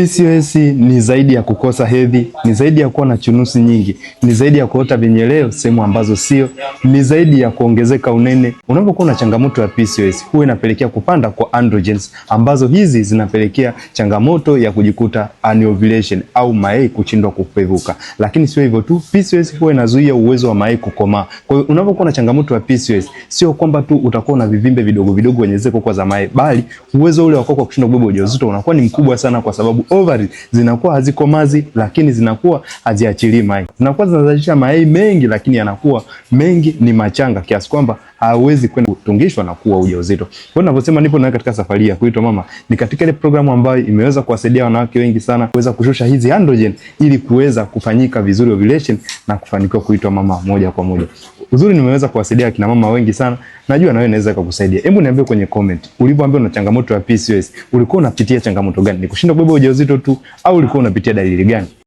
PCOS ni zaidi ya kukosa hedhi, ni zaidi ya kuwa na chunusi nyingi, ni zaidi ya kuota vinyeleo sehemu ambazo sio, ni zaidi ya kuongezeka unene. Unapokuwa na changamoto ya PCOS, huwa inapelekea kupanda kwa androgens, ambazo hizi zinapelekea changamoto ya kujikuta anovulation au mayai kushindwa kupevuka. Lakini sio hivyo tu, PCOS huwa inazuia uwezo wa mayai kukomaa. Kwa hiyo unapokuwa na changamoto ya PCOS, sio kwamba tu utakuwa na vivimbe vidogo vidogo kwenye zile koko za mayai, bali uwezo ule wa koko kushindwa kubeba ujauzito unakuwa ni mkubwa sana, kwa sababu ovaries zinakuwa hazikomazi, lakini zinakuwa haziachilii mayai. Zinakuwa zinazalisha mayai mengi, lakini yanakuwa mengi ni machanga kiasi kwamba hawezi kwenda kutungishwa na kuwa ujauzito. Kwa hiyo ninavyosema nipo na katika safari ya kuitwa mama, ni katika ile programu ambayo imeweza kuwasaidia wanawake wengi sana kuweza kushusha hizi androgen ili kuweza kufanyika vizuri ovulation na kufanikiwa kuitwa mama moja kwa moja. Uzuri nimeweza kuwasaidia kina mama wengi sana. Najua na wewe inaweza kukusaidia. Hebu niambie kwenye comment, ulipoambiwa una changamoto ya PCOS, ulikuwa unapitia changamoto gani? Ni kushindwa kubeba ujauzito tu au ulikuwa unapitia dalili gani?